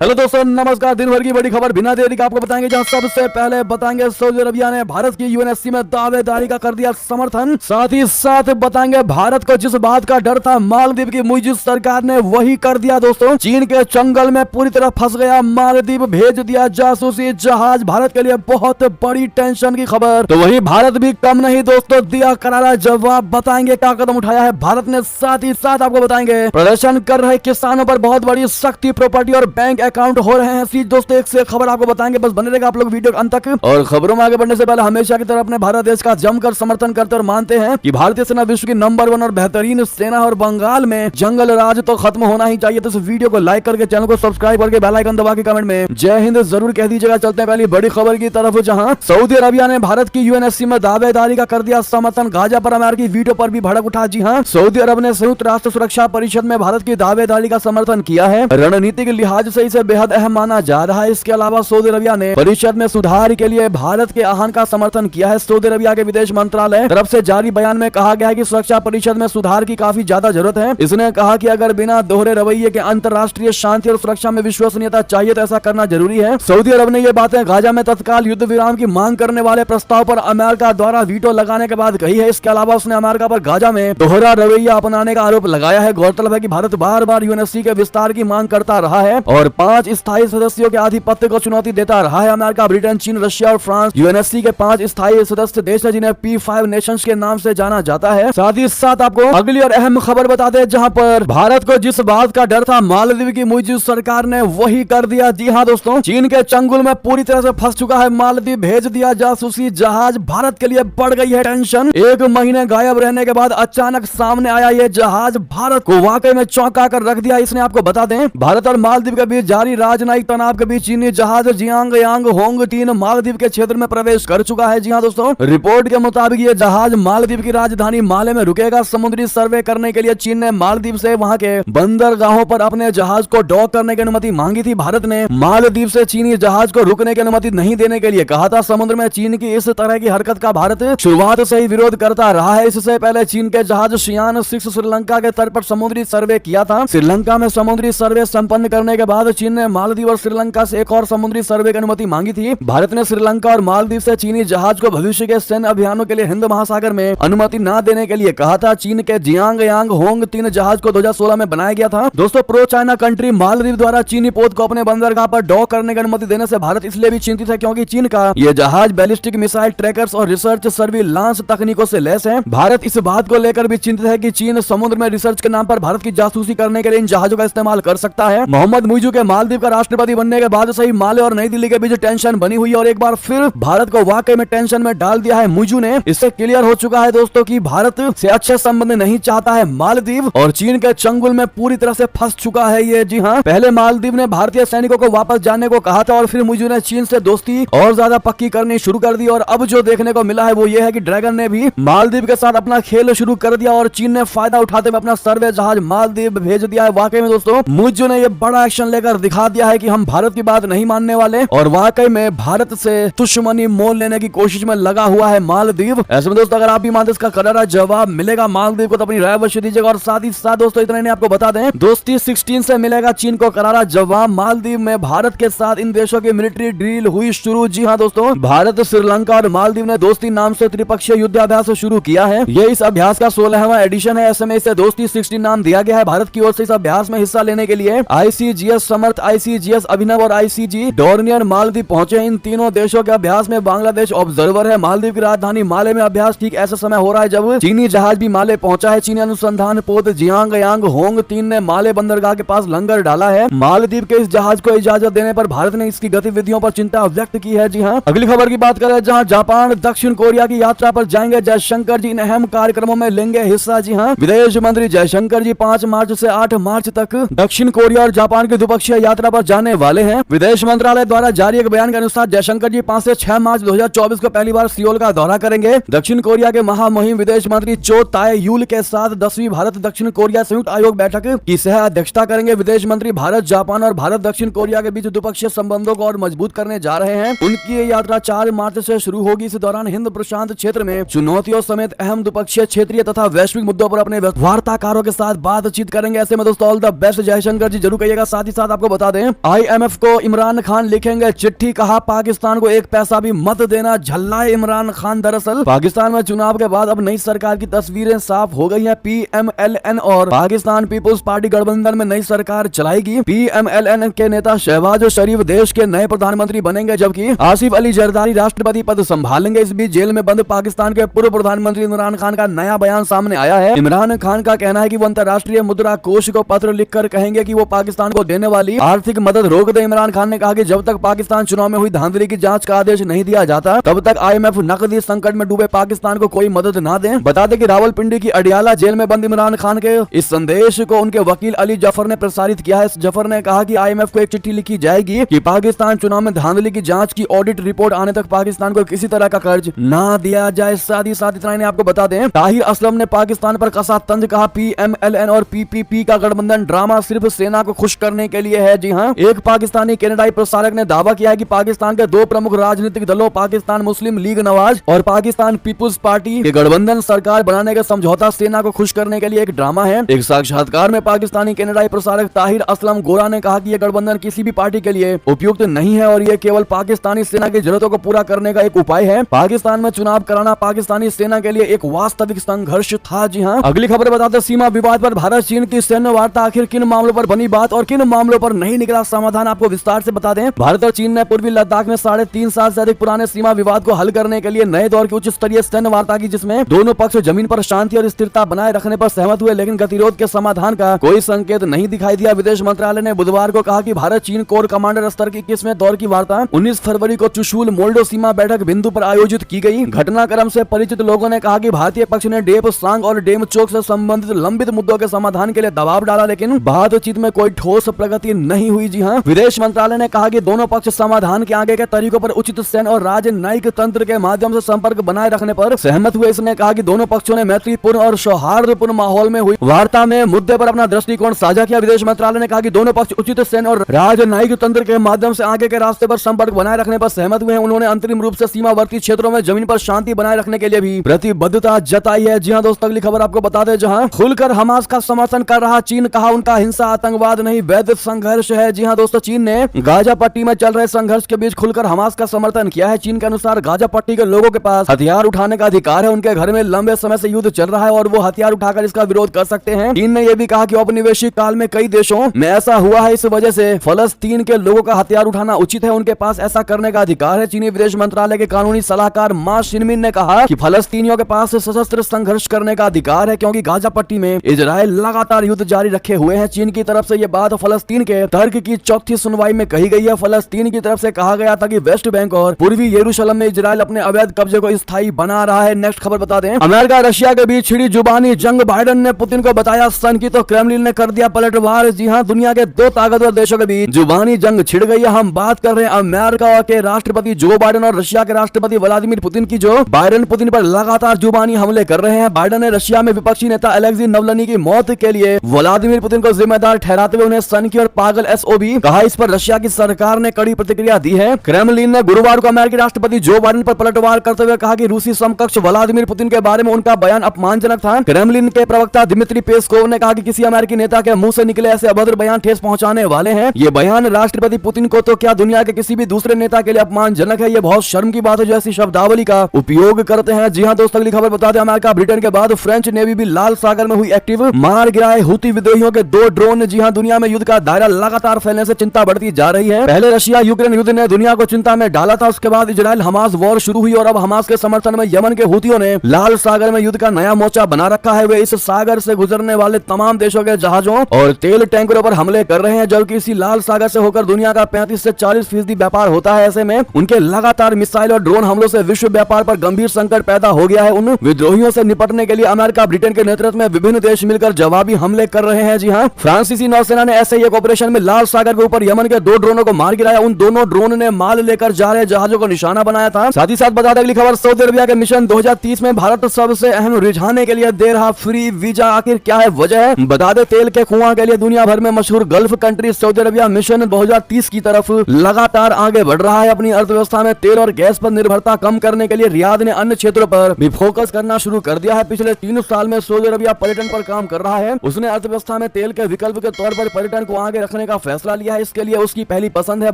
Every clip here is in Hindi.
हेलो दोस्तों, नमस्कार। दिन भर की बड़ी खबर बिना देरी का आपको बताएंगे, जहां सबसे पहले बताएंगे सऊदी अरबिया ने भारत की यूएनएससी में दावेदारी का कर दिया समर्थन। साथ ही साथ बताएंगे भारत को जिस बात का डर था मालदीव की मुइज़ सरकार ने वही कर दिया। दोस्तों, चीन के जंगल में पूरी तरह फंस गया मालदीव, भेज दिया जासूसी जहाज। भारत के लिए बहुत बड़ी टेंशन की खबर। तो वही भारत भी कम नहीं दोस्तों, दिया करारा जवाब। बताएंगे क्या कदम उठाया है भारत ने। साथ ही साथ आपको बताएंगे प्रदर्शन कर रहे किसानों पर बहुत बड़ी सख्ती, प्रॉपर्टी और बैंक अकाउंट हो रहे हैं सीज। दोस्तों, एक से खबर आपको बताएंगे, बस बने रहेगा आप लोग वीडियो अंत तक। और खबरों में आगे बढ़ने से पहले हमेशा की तरह अपने भारत देश का जमकर समर्थन करते और मानते हैं कि भारतीय सेना विश्व की नंबर 1 और बेहतरीन सेना, और बंगाल में जंगल राज तो खत्म होना ही चाहिए। तो इस वीडियो को लाइक करके, चैनल को सब्सक्राइब करके, बेल आइकन दबा के कमेंट में जय हिंद जरूर कह दीजिएगा। चलते हैं पहली बड़ी खबर की तरफ, जहां सऊदी अरबिया ने भारत की यूएनएससी में दावेदारी का कर दिया समर्थन। गाजा पर अमेरिकी वीटो पर भी भड़क उठा। जी हां, सऊदी अरब ने संयुक्त राष्ट्र सुरक्षा परिषद में भारत की दावेदारी का समर्थन किया है। रणनीतिक लिहाज से इसे बेहद अहम माना जा रहा है। इसके अलावा सऊदी अरबिया ने परिषद में सुधार के लिए भारत के आह्वान का समर्थन किया है। सऊदी अरबिया के विदेश मंत्रालय तरफ से जारी बयान में कहा गया है कि सुरक्षा परिषद में सुधार की काफी ज्यादा जरूरत है। इसने कहा कि अगर बिना दोहरे रवैये के अंतर्राष्ट्रीय शांति और सुरक्षा में विश्वसनीयता चाहिए तो ऐसा करना जरूरी है। सऊदी अरब ने ये बातें गाजा में तत्काल युद्ध विराम की मांग करने वाले प्रस्ताव पर अमेरिका द्वारा वीटो लगाने के बाद कही है। इसके अलावा उसने अमेरिका पर गाजा में दोहरा रवैया अपनाने का आरोप लगाया है। गौरतलब है कि भारत बार बार यूएनएससी के विस्तार की मांग करता रहा है और 5 स्थायी सदस्यों के आधिपत्य को चुनौती देता रहा है। अमेरिका, ब्रिटेन, चीन, रशिया और फ्रांस यूएनएससी के 5 स्थायी सदस्य देश है, जिन्हें P5 नेशंस के नाम से जाना जाता है। साथ ही साथ आपको अगली और अहम खबर बता दें, जहां पर भारत को जिस बात का डर था मालदीव की मुइज़ सरकार ने वही कर दिया। जी हां दोस्तों, चीन के चंगुल में पूरी तरह से फंस चुका है मालदीव, भेज दिया जासूसी जहाज। भारत के लिए बढ़ गई है टेंशन। 1 महीने गायब रहने के बाद अचानक सामने आया ये जहाज, भारत को वाकई में चौंका कर रख दिया। इसने आपको बता दें, भारत और मालदीव के बीच जारी राजनयिक तनाव के बीच चीनी जहाज जियांग यांग होंग 3 मालदीव के क्षेत्र में प्रवेश कर चुका है। जी हां दोस्तों, रिपोर्ट के मुताबिक ये जहाज मालदीव की राजधानी माले में रुकेगा। समुद्री सर्वे करने के लिए चीन ने मालदीव से वहां के बंदरगाहों पर अपने जहाज को डॉक करने की अनुमति मांगी थी। भारत ने मालदीव से चीनी जहाज को रुकने की अनुमति नहीं देने के लिए कहा था। समुद्र में चीन की इस तरह की हरकत का भारत शुरुआत से ही विरोध करता रहा है। इससे पहले चीन के जहाज शियान 6 श्रीलंका के तट पर समुद्री सर्वे किया था। श्रीलंका में समुद्री सर्वे संपन्न करने के बाद चीन ने मालदीव और श्रीलंका से एक और समुद्री सर्वे की अनुमति मांगी थी। भारत ने श्रीलंका और मालदीव से चीनी जहाज को भविष्य के सैन्य अभियानों के लिए हिंद महासागर में अनुमति न देने के लिए कहा था। चीन के जियांग यांग होंग 3 जहाज को 2016 में बनाया गया था। दोस्तों, प्रो चाइना कंट्री मालदीव द्वारा चीनी पोत को अपने बंदरगाह पर डॉक करने की अनुमति देने से भारत इसलिए भी चिंतित है क्योंकि चीन का यह जहाज बैलिस्टिक मिसाइल ट्रैकर्स और रिसर्च सर्विलांस तकनीकों से लैस है। भारत इस बात को लेकर भी चिंतित है कि चीन समुद्र में रिसर्च के नाम पर भारत की जासूसी करने के लिए इन जहाजों का इस्तेमाल कर सकता है। मोहम्मद मुइज़ के मालदीव का राष्ट्रपति बनने के बाद से ही माले और नई दिल्ली के बीच टेंशन बनी हुई है और एक बार फिर भारत को वाकई में टेंशन में डाल दिया है मुइज़ ने। इससे क्लियर हो चुका है दोस्तों कि भारत से अच्छे संबंध नहीं चाहता है मालदीव, और चीन के चंगुल में पूरी तरह से फंस चुका है ये। जी हां, पहले मालदीव ने भारतीय सैनिकों को वापस जाने को कहा था और फिर मुइज़ ने चीन से दोस्ती और ज्यादा पक्की करनी शुरू कर दी। और अब जो देखने को मिला है वो ये है कि ड्रैगन ने भी मालदीव के साथ अपना खेल शुरू कर दिया और चीन ने फायदा उठाते हुए अपना सर्वे जहाज मालदीव भेज दिया है। वाकई में दोस्तों, मुइज़ ने ये बड़ा एक्शन लेकर दिखा दिया है कि हम भारत की बात नहीं मानने वाले, और वाकई में भारत से दुश्मनी मोल लेने की कोशिश में लगा हुआ है मालदीव। ऐसे में दोस्तों, अगर आप भी मानते इसका करारा जवाब मिलेगा मालदीव को तो अपनी राय अवश्य दीजिएगा। और साथ ही साथ दोस्तों, इतना ही आपको बता दें, दोस्ती 16 से मिलेगा चीन को करारा जवाब। मालदीव में भारत के साथ इन देशों की मिलिट्री ड्रिल हुई शुरू। जी हां दोस्तों, भारत, श्रीलंका और मालदीव ने दोस्ती नाम से त्रिपक्षीय युद्धाभ्यास शुरू किया है। ये इस अभ्यास का 16वां एडिशन है। ऐसे में इसे दोस्ती 16 नाम दिया गया है। भारत की ओर से इस अभ्यास में हिस्सा लेने के लिए ICGS समर्थ, ICGS अभिनव और ICG डोर्नियर मालदीव पहुंचे। इन तीनों देशों के अभ्यास में बांग्लादेश ऑब्जर्वर है। मालदीव की राजधानी माले में अभ्यास ठीक ऐसा समय हो रहा है जब चीनी जहाज भी माले पहुंचा है। चीनी अनुसंधान पोत जियांग यांग होंग 3 ने माले बंदरगाह के पास लंगर डाला है। मालदीव के इस जहाज को इजाजत देने पर भारत ने इसकी गतिविधियों पर चिंता व्यक्त की है। जी हां, अगली खबर की बात करें, जहां जापान, दक्षिण कोरिया की यात्रा पर जाएंगे जयशंकर जी। इन अहम कार्यक्रमों में लेंगे हिस्सा। जी हां, विदेश मंत्री जयशंकर जी 5 मार्च से 8 मार्च तक दक्षिण कोरिया और जापान की द्विपक्षीय यात्रा पर जाने वाले हैं। विदेश मंत्रालय द्वारा जारी एक बयान के अनुसार जयशंकर जी 5 से 6 मार्च 2024 को पहली बार सियोल का दौरा करेंगे। दक्षिण कोरिया के महामहिम विदेश मंत्री चो ताए यूल के साथ 10वीं भारत दक्षिण कोरिया संयुक्त आयोग बैठक की सह अध्यक्षता करेंगे। विदेश मंत्री भारत, जापान और भारत दक्षिण कोरिया के बीच द्विपक्षीय संबंधों को और मजबूत करने जा रहे हैं। उनकी ये यात्रा 4 मार्च से शुरू होगी। इस दौरान हिंद प्रशांत क्षेत्र में चुनौतियों समेत अहम द्विपक्षीय, क्षेत्रीय तथा वैश्विक मुद्दों पर अपने वार्ताकारों के साथ बातचीत करेंगे। ऐसे में दोस्तों, ऑल द बेस्ट जयशंकर जी जरूर कहिएगा। साथ ही साथ आपको आपको बता दें, IMF को इमरान खान लिखेंगे चिट्ठी, कहा पाकिस्तान को एक पैसा भी मत देना, झल्लाए इमरान खान। दरअसल पाकिस्तान में चुनाव के बाद अब नई सरकार की तस्वीरें साफ हो गई हैं। PMLN और पाकिस्तान पीपुल्स पार्टी गठबंधन में नई सरकार चलाएगी। PMLN के नेता शहबाज शरीफ देश के नए प्रधानमंत्री बनेंगे, जबकि आसिफ अली जरदारी राष्ट्रपति पद संभालेंगे। इस बीच जेल में बंद पाकिस्तान के पूर्व प्रधानमंत्री इमरान खान का नया बयान सामने आया है। इमरान खान का कहना है कि वो अंतर्राष्ट्रीय मुद्रा कोष को पत्र लिखकर कहेंगे कि वो पाकिस्तान को देने वाली आर्थिक मदद रोक दे। इमरान खान ने कहा कि जब तक पाकिस्तान चुनाव में हुई धांधली की जांच का आदेश नहीं दिया जाता, तब तक IMF नकदी संकट में डूबे पाकिस्तान को कोई मदद ना दे। बता दें कि रावलपिंडी की अडियाला जेल में बंद इमरान खान के इस संदेश को उनके वकील अली जफर ने प्रसारित किया है। जफर ने कहा कि IMF को एक चिट्ठी लिखी जाएगी कि पाकिस्तान चुनाव में धांधली की जांच की ऑडिट रिपोर्ट आने तक पाकिस्तान को किसी तरह का कर्ज ना दिया जाए। साथ ही इतना ही आपको बता दें, ताहिर असलम ने पाकिस्तान पर कसा तंज, कहा PMLN और PPP का गठबंधन ड्रामा सिर्फ सेना को खुश करने के लिए है। जी हां, एक पाकिस्तानी कनाडाई प्रसारक ने दावा किया है कि पाकिस्तान के दो प्रमुख राजनीतिक दलों पाकिस्तान मुस्लिम लीग नवाज और पाकिस्तान पीपुल्स पार्टी के गठबंधन सरकार बनाने का समझौता सेना को खुश करने के लिए एक ड्रामा है। एक साक्षात्कार में पाकिस्तानी कनाडाई प्रसारक ताहिर असलम गोरा ने कहा कि यह गठबंधन किसी भी पार्टी के लिए उपयुक्त नहीं है और यह केवल पाकिस्तानी सेना की जरूरतों को पूरा करने का एक उपाय है। पाकिस्तान में चुनाव कराना पाकिस्तानी सेना के लिए एक वास्तविक संघर्ष था। जी हां, अगली खबर बताते सीमा विवाद पर भारत चीन की सैन्य वार्ता, आखिर किन मामलों पर बनी बात और किन मामलों पर नहीं निकला समाधान, आपको विस्तार से बता दें। भारत और चीन ने पूर्वी लद्दाख में 3.5 साल से अधिक पुराने सीमा विवाद को हल करने के लिए नए दौर की उच्च स्तरीय सैन्य वार्ता की, जिसमें दोनों पक्ष जमीन पर शांति और स्थिरता बनाए रखने पर सहमत हुए, लेकिन गतिरोध के समाधान का कोई संकेत नहीं दिखाई दिया। विदेश मंत्रालय ने बुधवार को कहा कि भारत चीन कोर कमांडर स्तर की 21वें दौर की वार्ता 19 फरवरी को चुशूल मोल्डो सीमा बैठक बिंदु पर आयोजित की गई। घटनाक्रम से परिचित लोगों ने कहा कि भारतीय पक्ष ने डेप सांग और डेम चौक से संबंधित लंबित मुद्दों के समाधान के लिए दबाव डाला, लेकिन बातचीत में कोई ठोस प्रगति नहीं हुई। जी हां, विदेश मंत्रालय ने कहा कि दोनों पक्ष समाधान के आगे के तरीकों पर उचित सैन्य और राजनयिक तंत्र के माध्यम से संपर्क बनाए रखने पर सहमत हुए। इसने कहा कि दोनों पक्षों ने मैत्रीपूर्ण और सौहार्दपूर्ण माहौल में हुई वार्ता में मुद्दे पर अपना दृष्टिकोण साझा किया। विदेश मंत्रालय ने कहा कि दोनों पक्ष उचित सैन्य और राजनयिक तंत्र के माध्यम से आगे के रास्ते पर संपर्क बनाए रखने पर सहमत हुए हैं। उन्होंने अंतरिम रूप से सीमावर्ती क्षेत्रों में जमीन पर शांति बनाए रखने के लिए भी प्रतिबद्धता जताई है। जी हां दोस्तों, अगली खबर आपको बता दें, जहां खुलकर हमास का समर्थन कर रहा चीन, कहा उनका हिंसा आतंकवाद नहीं वैध संघर्ष है। जी हां दोस्तों, चीन ने गाजा पट्टी में चल रहे संघर्ष के बीच खुलकर हमास का समर्थन किया है। चीन के अनुसार गाजा पट्टी के लोगों के पास हथियार उठाने का अधिकार है। उनके घर में लंबे समय से युद्ध चल रहा है और वो हथियार उठाकर इसका विरोध कर सकते हैं। चीन ने यह भी कहा कि औपनिवेशिक काल में कई देशों में ऐसा हुआ है, इस वजह से फलस्तीन के लोगों का हथियार उठाना उचित है, उनके पास ऐसा करने का अधिकार है। चीनी विदेश मंत्रालय के कानूनी सलाहकार मा शिनमिन ने कहा कि फलस्तीनियों के पास सशस्त्र संघर्ष करने का अधिकार है, क्योंकि गाजा पट्टी में इजराइल लगातार युद्ध जारी रखे हुए हैं। चीन की तरफ से यह बात फलस्तीन के तर्क की चौथी सुनवाई में कही गई है। फलस्तीन की तरफ से कहा गया था कि वेस्ट बैंक और पूर्वी यरूशलेम में इजराइल अपने अवैध कब्जे को स्थायी बना रहा है। नेक्स्ट खबर बता दें, अमेरिका रशिया के बीच छिड़ी जुबानी जंग, बाइडेन ने पुतिन को बताया सन की तो क्रेमलिन ने कर दिया पलटवार। जी हां, दुनिया के दो ताकतवर देशों के बीच जुबानी जंग छिड़ गई है। हम बात कर रहे हैं अमेरिका के राष्ट्रपति जो बाइडेन और रशिया के राष्ट्रपति व्लादिमीर पुतिन की, जो बाइडेन पुतिन पर लगातार जुबानी हमले कर रहे हैं। बाइडेन ने रशिया में विपक्षी नेता अलेक्सी नवलनी की मौत के लिए व्लादिमीर पुतिन को जिम्मेदार ठहराते हुए उन्हें सन की और पागल SOB कहा। इस पर रशिया की सरकार ने कड़ी प्रतिक्रिया दी है। क्रेमलिन ने गुरुवार को अमेरिकी राष्ट्रपति जो बाइडेन पर पलटवार करते हुए कहा कि रूसी समकक्ष व्लादिमीर पुतिन के बारे में उनका बयान अपमानजनक था। क्रेमलिन के प्रवक्ता दिमित्री पेस्कोव ने कहा कि किसी अमेरिकी नेता के मुंह से निकले ऐसे अभद्र बयान ठेस पहुंचाने वाले हैं। ये बयान राष्ट्रपति पुतिन को तो क्या दुनिया के किसी भी दूसरे नेता के लिए अपमानजनक है। ये बहुत शर्म की बात है जो ऐसी शब्दावली का उपयोग करते हैं। जी हां दोस्तों, अगली खबर बता दें, अमेरिका ब्रिटेन के बाद फ्रेंच नेवी भी लाल सागर में हुई एक्टिव, मार गिराए हुती विद्रोहियों के 2 ड्रोन। जी हां, दुनिया में युद्ध का दायरा लगातार फैलने से चिंता बढ़ती जा रही है। पहले रशिया यूक्रेन युद्ध ने दुनिया को चिंता में डाला था, उसके बाद इजराइल हमास वॉर शुरू हुई और अब हमास के समर्थन में यमन के हुतियों ने लाल सागर में युद्ध का नया मोर्चा बना रखा है। वे इस सागर से गुजरने वाले तमाम देशों के जहाजों और तेल टैंकरों पर हमले कर रहे हैं, जबकि इसी लाल सागर से होकर दुनिया का 35 से 40% व्यापार होता है। ऐसे में उनके लगातार मिसाइल और ड्रोन हमलों से विश्व व्यापार पर गंभीर संकट पैदा हो गया है। उन विद्रोहियों से निपटने के लिए अमेरिका ब्रिटेन के नेतृत्व में विभिन्न देश मिलकर जवाबी हमले कर रहे हैं। जी हां, फ्रांसीसी नौसेना ने ऐसे ही एक ऑपरेशन में लाल सागर के ऊपर यमन के 2 ड्रोनों को मार गिराया। उन दोनों ड्रोन ने माल लेकर जा रहे जहाजों को निशाना बनाया था। साथ ही साथ बता दें, अगली खबर, सऊदी अरबिया के मिशन 2030 में भारत सबसे अहम रुझाने के लिए दे रहा फ्री वीजा। आखिर क्या है वजह है? बता दें, तेल के कुआं के लिए दुनिया भर में मशहूर gulf country Saudi Arabia mission 2030 की तरफ लगातार आगे बढ़ रहा है। अपनी अर्थव्यवस्था में तेल और गैस पर निर्भरता कम करने के लिए रियाद ने अन्य क्षेत्रों पर भी फोकस करना शुरू कर दिया है। पिछले 3 साल में सऊदी अरबिया पर्यटन पर काम कर रहा है। उसने अर्थव्यवस्था में तेल के विकल्प के तौर पर पर्यटन को आगे रखने रखने का फैसला लिया है। इसके लिए उसकी पहली पसंद है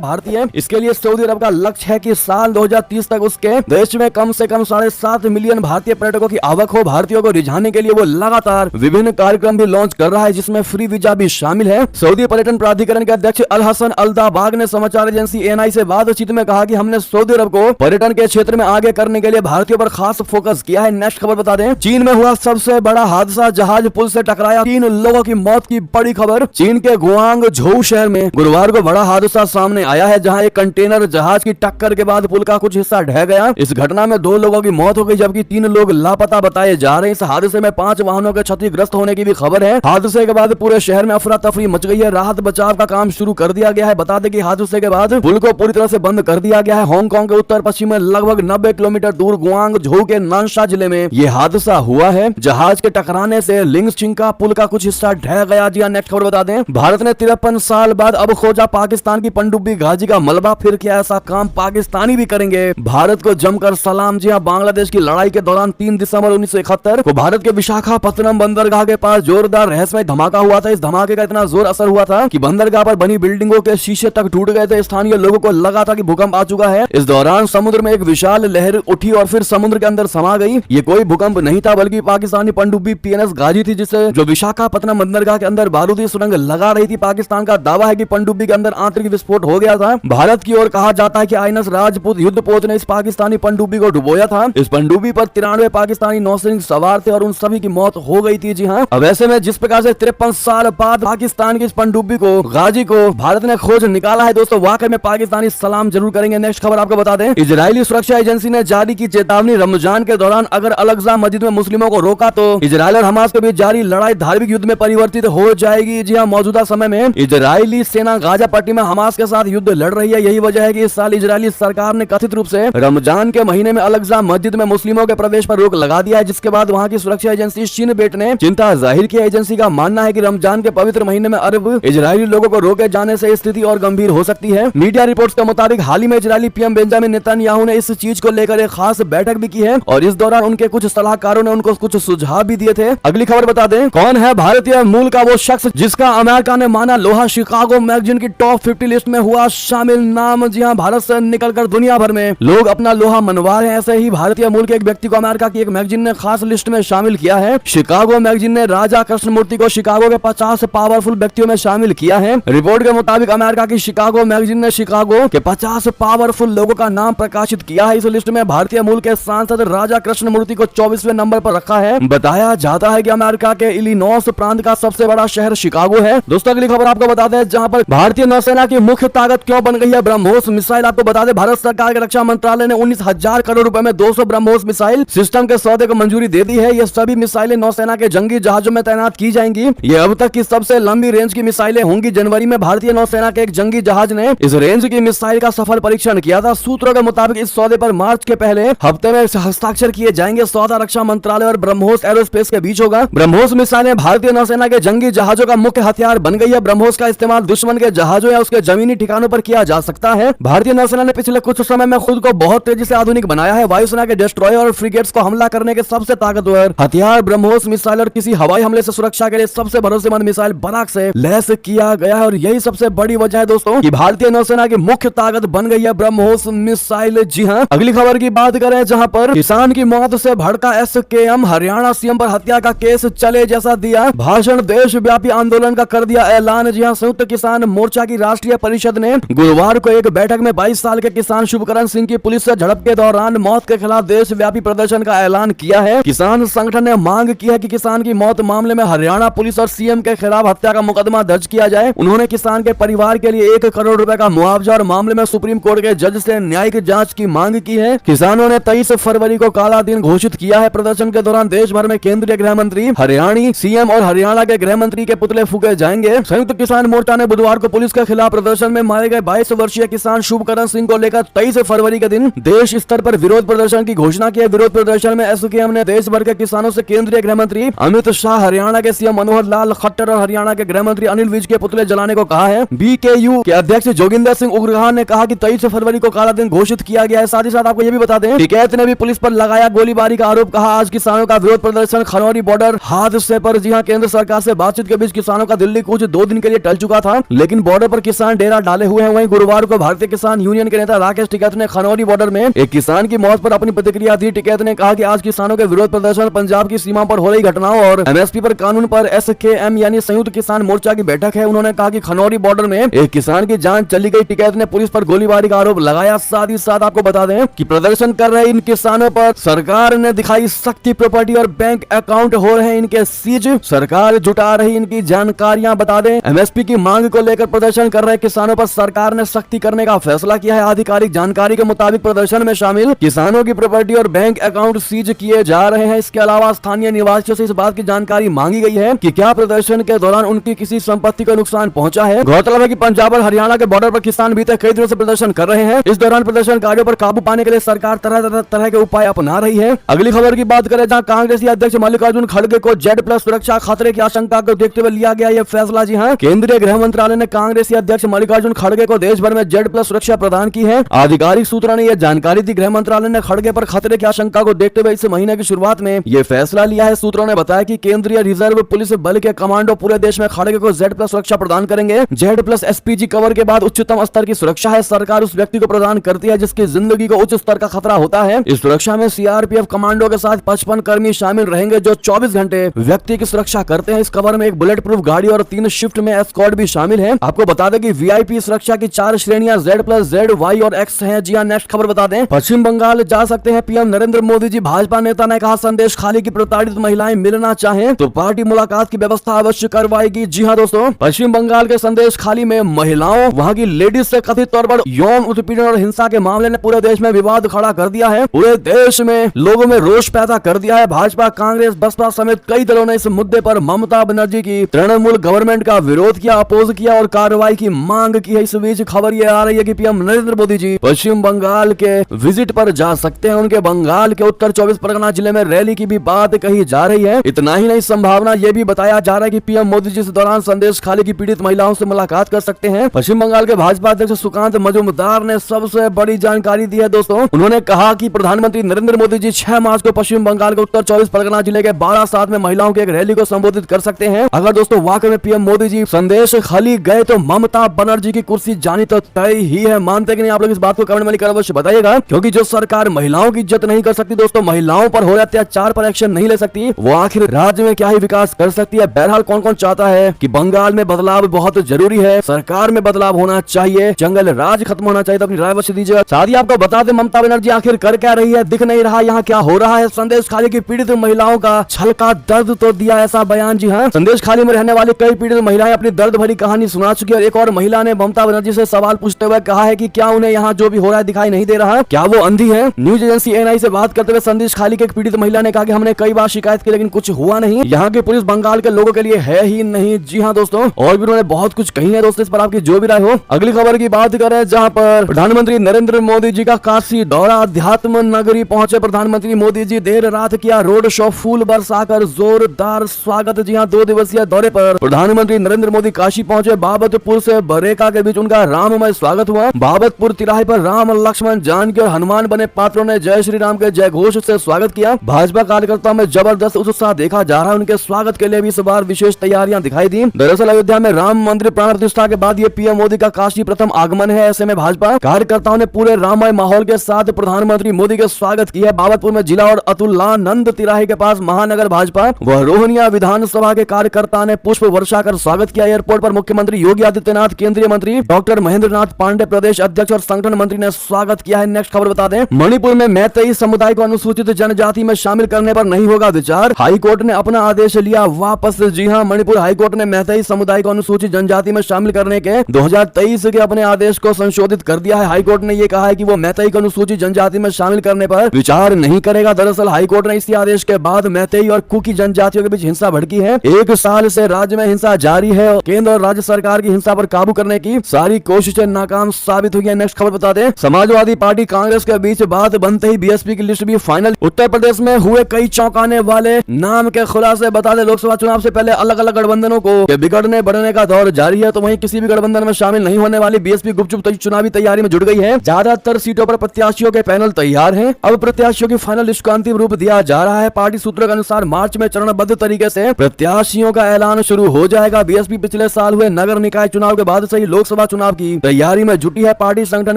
भारतीय। इसके लिए सऊदी अरब का लक्ष्य है कि साल 2030 तक उसके देश में कम से कम 7.5 मिलियन भारतीय पर्यटकों की आवक हो। भारतीयों को रिझाने के लिए वो लगातार विभिन्न कार्यक्रम भी लॉन्च कर रहा है, जिसमें फ्री वीजा भी शामिल है। सऊदी पर्यटन प्राधिकरण के अध्यक्ष अल हसन अल दाबाग ने समाचार एजेंसी एएनआई से बातचीत में कहा कि हमने सऊदी अरब को पर्यटन के क्षेत्र में आगे करने के लिए भारतीयों पर खास फोकस किया है। नेक्स्ट खबर बता दें, चीन में हुआ सबसे बड़ा हादसा, जहाज पुल से टकराया, 3 लोगों की मौत की बड़ी खबर। चीन के गुआंग झोउ शहर में गुरुवार को बड़ा हादसा सामने आया है, जहां एक कंटेनर जहाज की टक्कर के बाद पुल का कुछ हिस्सा ढह गया। इस घटना में 2 लोगों की मौत हो गई, जबकि 3 लोग लापता बताए जा रहे हैं। इस हादसे में 5 वाहनों के क्षतिग्रस्त होने की भी खबर है। हादसे के बाद पूरे शहर में अफरा तफरी मच गई है। राहत बचाव का काम शुरू कर दिया गया है। बता दें कि हादसे के बाद पुल को पूरी तरह से बंद कर दिया गया है। हांगकांग के उत्तर पश्चिम में लगभग 90 किलोमीटर दूर गुआंग झोउ के नानशा जिले में यह हादसा हुआ है। जहाज के टकराने से लिंगचिंका पुल का कुछ हिस्सा ढह गया। जी नेक्स्ट खबर बता दें, भारत ने 53 साल बाद अब खोजा पाकिस्तान की पनडुब्बी गाजी का मलबा। फिर क्या ऐसा काम पाकिस्तानी भी करेंगे? भारत को जमकर सलाम। जी बांग्लादेश की लड़ाई के दौरान 3 दिसंबर 1971 को भारत के विशाखापत्तनम बंदरगाह के पास जोरदार रहस्यमय धमाका हुआ था। इस धमाके का इतना जोर असर हुआ था कि बंदरगाह पर बनी बिल्डिंगों के शीशे तक टूट गए थे। स्थानीय लोगों को लगा था कि भूकंप आ चुका है। इस दौरान समुद्र में एक विशाल लहर उठी और फिर समुद्र के अंदर समा गई। ये कोई भूकंप नहीं था, बल्कि पाकिस्तानी पनडुब्बी पीएनएस गाजी थी, जिसे जो विशाखापत्तनम बंदरगाह के अंदर बारूदी सुरंग लगा रही थी। पाकिस्तान का दावा है कि पनडुब्बी के अंदर आंतरिक विस्फोट हो गया था। भारत की ओर कहा जाता है कि आईएनएस राजपूत युद्धपोत ने इस पाकिस्तानी पनडुब्बी को डुबोया था। इस पनडुब्बी पर 93 पाकिस्तानी नौसैनिक सवार थे और उन सभी की मौत हो गई थी। जी हाँ, अब ऐसे में जिस प्रकार से 53 साल बाद पाकिस्तान की इस पनडुब्बी को गाजी को भारत ने खोज निकाला है, दोस्तों वाकई में पाकिस्तानी सलाम जरूर करेंगे। नेक्स्ट खबर आपको बता दें, इजरायली सुरक्षा एजेंसी ने जारी की चेतावनी, रमजान के दौरान अगर अल-अक़सा मस्जिद में मुस्लिमों को रोका तो इजरायल और हमास के बीच जारी लड़ाई धार्मिक युद्ध में परिवर्तित हो जाएगी। जी हाँ, मौजूदा समय में इजरायली सेना गाजा पट्टी में हमास के साथ युद्ध लड़ रही है। यही वजह है कि इस साल इजरायली सरकार ने कथित रूप से रमजान के महीने में अल-अक़सा मस्जिद में मुस्लिमों के प्रवेश पर रोक लगा दिया है, जिसके बाद वहां की सुरक्षा एजेंसी शिन बेट ने चिंता जाहिर की। एजेंसी का मानना है कि रमजान के पवित्र महीने में अरब इजरायली लोगों को रोके जाने से स्थिति और गंभीर हो सकती है। मीडिया रिपोर्ट्स के मुताबिक हाल ही में इजरायली पीएम बेंजामिन नेतन्याहू ने इस चीज को लेकर एक खास बैठक भी की है और इस दौरान उनके कुछ सलाहकारों ने उनको कुछ सुझाव भी दिए थे। अगली खबर बता दें, कौन है भारतीय मूल का वो शख्स जिसका अमेरिका ने माना लोहा? शिकागो मैगजीन की टॉप 50 लिस्ट में हुआ शामिल नाम। जी हाँ, भारत से निकलकर दुनिया भर में लोग अपना लोहा मनवा रहे हैं। ऐसे ही भारतीय मूल के एक व्यक्ति को अमेरिका की एक मैगजीन ने खास लिस्ट में शामिल किया है। शिकागो मैगजीन ने राजा कृष्णमूर्ति को शिकागो के 50 पावरफुल व्यक्तियों में शामिल किया है। रिपोर्ट के मुताबिक अमेरिका की शिकागो मैगजीन ने शिकागो के 50 पावरफुल लोगों का नाम प्रकाशित किया है। इस लिस्ट में भारतीय मूल के सांसद राजा कृष्णमूर्ति को 24वें नंबर पर रखा है। बताया जाता है कि अमेरिका के इलिनॉस प्रांत का सबसे बड़ा शहर शिकागो है। दोस्तों अगली खबर आपको बता दें, जहां पर भारतीय नौसेना की मुख्य ताकत क्यों बन गई है ब्रह्मोस मिसाइल। आपको बता दें, भारत सरकार के रक्षा मंत्रालय ने 19,000 करोड़ रुपए में 200 ब्रह्मोस मिसाइल सिस्टम के सौदे को मंजूरी दे दी है। ये सभी मिसाइलें नौसेना के जंगी जहाजों में तैनात की जाएंगी। ये अब तक की सबसे लंबी रेंज की मिसाइलें होंगी। जनवरी में भारतीय नौसेना के एक जंगी जहाज ने इस रेंज की मिसाइल का सफल परीक्षण किया था। सूत्रों के मुताबिक इस सौदे पर मार्च के पहले हफ्ते में हस्ताक्षर किए जाएंगे। सौदा रक्षा मंत्रालय और ब्रह्मोस एरोस्पेस के बीच होगा। ब्रह्मोस मिसाइलें भारतीय नौसेना के जंगी जहाजों का मुख्य हथियार बन गई है। ब्रह्मोस का इस्तेमाल दुश्मन के जहाजों या उसके जमीनी ठिकानों पर किया जा सकता है। भारतीय नौसेना ने पिछले कुछ समय में खुद को बहुत तेजी से आधुनिक बनाया है। वायुसेना के डिस्ट्रॉयर और फ्रिगेट्स को हमला करने के सबसे ताकतवर हथियार ब्रह्मोस मिसाइल और किसी हवाई हमले से सुरक्षा के लिए सबसे भरोसेमंद मिसाइल बराक से लैस किया गया है। और यही सबसे बड़ी वजह है दोस्तों कि भारतीय नौसेना की मुख्य ताकत बन गई है ब्रह्मोस मिसाइल। जी हाँ, अगली खबर की बात करें, जहां पर किसान की मौत से भड़का एसकेएम, हरियाणा सीएम पर हत्या का केस चले जैसा दिया भाषण, देशव्यापी आंदोलन का कर दिया ऐलान। जी हाँ, संयुक्त किसान मोर्चा की राष्ट्रीय परिषद ने गुरुवार को एक बैठक में 22 साल के किसान शुभकरण सिंह की पुलिस से झड़प के दौरान मौत के खिलाफ देशव्यापी प्रदर्शन का ऐलान किया है। किसान संगठन ने मांग की है कि किसान की मौत मामले में हरियाणा पुलिस और सीएम के खिलाफ हत्या का मुकदमा दर्ज किया जाए। उन्होंने किसान के परिवार के लिए 1 करोड़ रुपए का मुआवजा और मामले में सुप्रीम कोर्ट के जज से न्यायिक जांच की मांग की है। किसानों ने 23 फरवरी को काला दिन घोषित किया है। प्रदर्शन के दौरान देश भर में केंद्रीय गृह मंत्री, हरियाणा सीएम और हरियाणा के गृह मंत्री के पुतले फूके जाएंगे। संयुक्त किसान मोर्चा ने बुधवार को पुलिस के खिलाफ प्रदर्शन में मारे गए 22 वर्षीय किसान शुभकरण सिंह को लेकर 23 फरवरी के दिन देश स्तर पर विरोध प्रदर्शन की घोषणा की है। विरोध प्रदर्शन में एसकेएम ने देश भर के किसानों से केंद्रीय गृह मंत्री अमित शाह, हरियाणा के सीएम मनोहर लाल खट्टर और हरियाणा के गृह मंत्री अनिल विज के पुतले जलाने को कहा है। बीकेयू के अध्यक्ष जोगिंदर सिंह उग्रहान ने कहा कि 23 फरवरी को काला दिन घोषित किया गया है। साथ ही साथ आपको यह भी बता दें, टिकैत ने भी पुलिस पर लगाया गोलीबारी का आरोप। कहा आज किसानों का विरोध प्रदर्शन खनौरी बॉर्डर हादसे पर। जी हां, केंद्र सरकार से बातचीत के बीच किसानों का दिल्ली कूच 2 दिन के लिए टल फैल चुका था, लेकिन बॉर्डर पर किसान डेरा डाले हुए हैं। वहीं गुरुवार को भारतीय किसान यूनियन के नेता राकेश टिकैत ने खनौरी बॉर्डर में एक किसान की मौत पर अपनी प्रतिक्रिया दी। टिकैत ने कहा कि आज किसानों के विरोध प्रदर्शन, पंजाब की सीमा पर हो रही घटनाओं और एमएसपी पर कानून पर SKM यानी संयुक्त किसान मोर्चा की बैठक है। उन्होंने कहा कि खनौरी बॉर्डर में एक किसान की जान चली गई। टिकैत ने पुलिस पर गोलीबारी का आरोप लगाया। साथ ही साथ आपको बता दें कि प्रदर्शन कर रहे इन किसानों पर सरकार ने दिखाई सख्ती, प्रॉपर्टी और बैंक अकाउंट हो रहे हैं इनके सीज। सरकार जुटा रही इनकी जानकारियां। बता दें एमएसपी की मांग को लेकर प्रदर्शन कर रहे किसानों पर सरकार ने सख्ती करने का फैसला किया है। आधिकारिक जानकारी के मुताबिक प्रदर्शन में शामिल किसानों की प्रॉपर्टी और बैंक अकाउंट सीज किए जा रहे हैं। इसके अलावा स्थानीय निवासियों से इस बात की जानकारी मांगी गई है कि क्या प्रदर्शन के दौरान उनकी किसी संपत्ति को नुकसान पहुंचा है। गौरतलब है कि पंजाब और हरियाणा के बॉर्डर पर किसान बीते कई दिनों से प्रदर्शन कर रहे हैं। इस दौरान प्रदर्शनकारियों पर काबू पाने के लिए सरकार तरह के उपाय अपना रही है। अगली खबर की बात करें, जहां कांग्रेसी अध्यक्ष मल्लिकार्जुन खड़गे को Z+ सुरक्षा खतरे की आशंका को देखते हुए लिया गया यह फैसला। जी हां, केंद्रीय गृह मंत्रालय ने कांग्रेसी अध्यक्ष मल्लिकार्जुन खड़गे को देश भर में Z+ सुरक्षा प्रदान की है। आधिकारिक सूत्रों ने यह जानकारी दी। गृह मंत्रालय ने खड़गे पर खतरे की आशंका को देखते हुए इस महीने की शुरुआत में यह फैसला लिया है। सूत्रों ने बताया कि केंद्रीय रिजर्व पुलिस बल के कमांडो पूरे देश में खड़गे को Z+ सुरक्षा प्रदान करेंगे। Z+ SPG कवर के बाद उच्चतम स्तर की सुरक्षा है। सरकार उस व्यक्ति को प्रदान करती है जिसकी जिंदगी को उच्च स्तर का खतरा होता है। इस सुरक्षा में CRPF कमांडो के साथ 55 कर्मी शामिल रहेंगे जो 24 घंटे व्यक्ति की सुरक्षा करते हैं। इस कवर में एक बुलेट प्रूफ गाड़ी और 3 शिफ्ट में एस्कॉर्ट भी शामिल है। आपको बता दें कि VIP सुरक्षा की 4 श्रेणियां Z+, Z, Y और X हैं। जी हां, नेक्स्ट खबर बता दें, पश्चिम बंगाल जा सकते हैं PM नरेंद्र मोदी जी। भाजपा नेता ने कहा संदेश खाली की प्रताड़ित महिलाएं मिलना चाहें तो पार्टी मुलाकात की व्यवस्था अवश्य करवाएगी। जी हां दोस्तों, पश्चिम बंगाल के संदेश खाली में महिलाओं, वहां की लेडीज से कथित तौर पर यौन उत्पीड़न और हिंसा के मामले ने पूरे देश में विवाद खड़ा कर दिया है। पूरे देश में लोगों में रोष पैदा कर दिया है। भाजपा, कांग्रेस, बसपा समेत कई दलों ने इस मुद्दे पर ममता बनर्जी की तृणमूल गवर्नमेंट का विरोध किया, अपोज किया और कार्रवाई की मांग की है। इस बीच खबर ये आ रही है कि PM नरेंद्र मोदी जी पश्चिम बंगाल के विजिट पर जा सकते हैं। उनके बंगाल के उत्तर 24 परगना जिले में रैली की भी बात कही जा रही है। इतना ही नहीं, संभावना यह भी बताया जा रहा है कि PM मोदी जी इस दौरान संदेश खाली की पीड़ित महिलाओं से मुलाकात कर सकते हैं। पश्चिम बंगाल के भाजपा अध्यक्ष सुकांत मजूमदार ने सबसे बड़ी जानकारी दी है दोस्तों। उन्होंने कहा कि प्रधानमंत्री नरेंद्र मोदी जी 6 मार्च को पश्चिम बंगाल के उत्तर 24 परगना जिले के बारासात में महिलाओं की एक रैली को संबोधित कर सकते हैं। अगर दोस्तों वाकई में PM मोदी जी संदेश खाली गए तो ममता बनर्जी की कुर्सी जानी तो तय ही है। मानते कि नहीं आप लोग इस बात को कमेंट में लिखकर अवश्य बताइएगा, क्योंकि जो सरकार महिलाओं की इज्जत नहीं कर सकती दोस्तों, महिलाओं पर हो रहे अत्याचार पर एक्शन नहीं ले सकती, वो आखिर राज्य में क्या ही विकास कर सकती है। बहरहाल कौन कौन चाहता है कि बंगाल में बदलाव बहुत जरूरी है, सरकार में बदलाव होना चाहिए, जंगल राज खत्म होना चाहिए, तो अपनी राय अवश्य दीजिएगा। साथ ही आपको बता दें ममता बनर्जी आखिर कर क्या रही है, दिख नहीं रहा यहाँ क्या हो रहा है। संदेश खाली की पीड़ित महिलाओं का छल का दर्द तो दिया ऐसा बयान। जी हाँ, संदेश खाली में रहने वाली कई पीड़ित महिलाएं अपनी दर्द भरी कहानी सुना चुकी है। और एक और महिला ने ममता बनर्जी से सवाल पूछते हुए कहा है कि क्या उन्हें यहाँ जो भी हो रहा है दिखाई नहीं दे रहा, क्या वो अंधी है। न्यूज एजेंसी NI से बात करते हुए संदेश खाली की एक पीड़ित महिला ने कहा कि हमने कई बार शिकायत की लेकिन कुछ हुआ नहीं, यहाँ की पुलिस बंगाल के लोगों के लिए है ही नहीं। जी हाँ दोस्तों, और भी उन्होंने बहुत कुछ कही है दोस्तों, इस पर आपकी जो भी राय हो। अगली खबर की बात करें, जहाँ पर प्रधानमंत्री नरेंद्र मोदी जी का काशी दौरा, अध्यात्म नगरी पहुंचे प्रधानमंत्री मोदी जी। देर रात किया रोड शो, फूल बरसाकर जोरदार स्वागत। जी हाँ, 2 दिवसीय दौरे पर प्रधानमंत्री नरेंद्र मोदी काशी पहुंचे। बाबतपुर से बरेका के बीच उनका राममय स्वागत हुआ। बाबतपुर तिराहे पर राम, लक्ष्मण, जानकी और हनुमान बने पात्रों ने जय श्री राम के जय घोष से स्वागत किया। भाजपा कार्यकर्ताओं में जबरदस्त उत्साह देखा जा रहा है। उनके स्वागत के लिए भी इस बार विशेष तैयारियां दिखाई दी। दरअसल अयोध्या में राम मंदिर प्राण प्रतिष्ठा के बाद ये PM मोदी का काशी प्रथम आगमन है। ऐसे में भाजपा कार्यकर्ताओं ने पूरे राममय माहौल के साथ प्रधानमंत्री मोदी के स्वागत किया। बाबतपुर में जिला और अतुल्लानंद तिराहे के पास महानगर भाजपा व रोहनिया विधानसभा के कार्यकर्ता ने पुष्प वर्षा कर स्वागत किया। एयरपोर्ट पर मुख्यमंत्री योगी आदित्यनाथ, केंद्रीय मंत्री डॉक्टर महेंद्र नाथ पांडे, प्रदेश अध्यक्ष और संगठन मंत्री ने स्वागत किया है। नेक्स्ट खबर बता दें, मणिपुर में मैतेई समुदाय को अनुसूचित जनजाति में शामिल करने पर नहीं होगा विचार, हाईकोर्ट ने अपना आदेश लिया वापस। जी हां, मणिपुर हाईकोर्ट ने मैतेई समुदाय को अनुसूचित जनजाति में शामिल करने के 2023 के अपने आदेश को संशोधित कर दिया है। हाईकोर्ट ने यह कहा है कि वो मैतेई को अनुसूचित जनजाति में शामिल करने पर विचार नहीं करेगा। दरअसल हाईकोर्ट ने इसी आदेश के बाद मैतेई और कुकी जनजातियों के बीच हिंसा भड़की है। 1 साल से राज्य में हिंसा जारी है और केंद्र और राज्य सरकार की हिंसा पर काबू करने की सारी कोशिशें नाकाम साबित हुई है। नेक्स्ट खबर बता दें, समाजवादी पार्टी कांग्रेस के बीच बात बनते ही BSP की लिस्ट भी फाइनल। उत्तर प्रदेश में हुए कई चौंकाने वाले नाम के खुलासे। बता दें, लोकसभा चुनाव से पहले अलग अलग गठबंधनों को बिगड़ने बढ़ने का दौर जारी है, तो वहीं किसी भी गठबंधन में शामिल नहीं होने वाली BSP गुपचुप चुनावी तैयारी में जुट गई है। ज्यादातर सीटों पर प्रत्याशियों के पैनल तैयार हैं। अब प्रत्याशियों की फाइनल लिस्ट को अंतिम रूप दिया जा रहा है। पार्टी सूत्रों के अनुसार मार्च में चरणबद्ध तरीके से प्रत्याशियों का ऐलान शुरू हो जाएगा। BSP पिछले साल हुए नगर निकाय चुनाव के बाद से ही लोकसभा चुनाव की तैयारी में जुटी है। पार्टी संगठन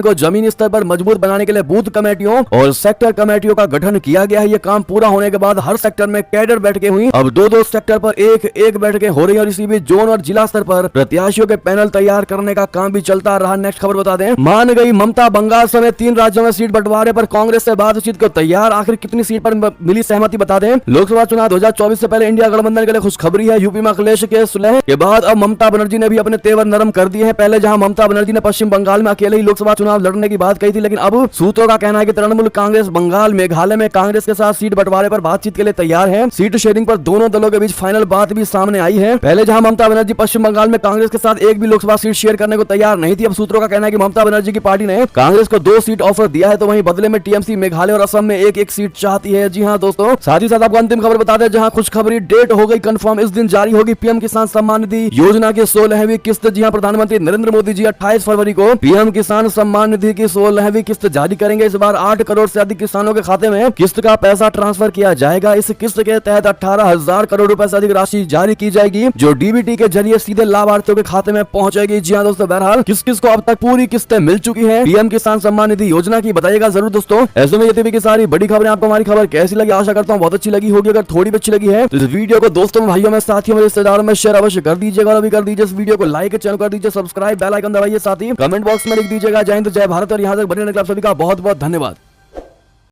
को जमीनी स्तर पर मजबूत बनाने के लिए बूथ कमेटियों और सेक्टर कमेटियों का गठन किया गया है। ये काम पूरा होने के बाद हर सेक्टर में कैडर बैठकें हुई। अब दो सेक्टर पर एक बैठकें हो रही है और इसी बीच जोन और जिला स्तर पर प्रत्याशियों के पैनल तैयार करने का काम भी चलता रहा। नेक्स्ट खबर बता दें, मान गई ममता बंगाल समेत 3 राज्यों में सीट बंटवारे पर कांग्रेस से बातचीत को तैयार। आखिर कितनी सीट पर मिली सहमति बता दें। लोकसभा चुनाव 2024 से पहले इंडिया गठबंधन के लिए खुशखबरी है। यूपी में अखिलेश के सुलह के बाद अब ममता बनर्जी ने भी अपने तेवर नरम कर दिए हैं। पहले जहां ममता बनर्जी ने पश्चिम बंगाल में अकेले ही लोकसभा चुनाव लड़ने की बात कही थी, लेकिन अब सूत्रों का कहना है कि तृणमूल कांग्रेस बंगाल मेघालय में कांग्रेस के साथ सीट बंटवारे पर बातचीत के लिए तैयार है। सीट शेयरिंग पर दोनों दलों के बीच फाइनल बात भी सामने आई है। पहले जहां ममता बनर्जी पश्चिम बंगाल में कांग्रेस के साथ एक भी लोकसभा सीट शेयर करने को तैयार नहीं थी, अब सूत्रों का कहना है कि ममता बनर्जी की पार्टी ने कांग्रेस को 2 सीट ऑफर दिया है, तो वहीं बदले में टीएमसी मेघालय और असम में एक सीट चाहती है। जी हां दोस्तों, साथ ही साथ आपको अंतिम खबर बता दें, जहां खुशखबरी डेट हो गई कंफर्म। इस दिन जारी होगी पीएम किसान सम्मान निधि योजना की 16वीं किस्त। जी हां, प्रधानमंत्री नरेंद्र मोदी जी 28 फरवरी को पीएम किसान सम्मान निधि की 16वीं किस्त जारी करेंगे। इस बार 8 करोड़ से अधिक किसानों के खाते में किस्त का पैसा ट्रांसफर किया जाएगा। इस किस्त के तहत 18,000 करोड़ रुपए से अधिक राशि जारी की जाएगी, जो डीबीटी के जरिए सीधे लाभार्थियों के खाते में पहुंचेगी। जी हां दोस्तों, बहरहाल किस किस को अब तक पूरी किस्तें मिल चुकी है पीएम किसान सम्मान निधि योजना की, बताइएगा जरूर दोस्तों। ऐसे में ये टीवी की सारी बड़ी खबरें आपको हमारी खबर कैसी लगी, आशा करता हूँ बहुत अच्छी लगी होगी। अगर थोड़ी भी अच्छी लगी है तो इस वीडियो को दोस्तों भाइयों में साथियों में रिश्तेदारों में शेयर अवश्य कर दीजिएगा। और अभी कर दीजिए इस वीडियो को लाइक, चैनल कर दीजिए सब्सक्राइब, बेल आइकन दबाइए, साथ ही कमेंट बॉक्स में लिख दीजिएगा जय हिंद जय भारत। और यहाँ तक बने रहने के लिए आप सभी का बहुत बहुत धन्यवाद।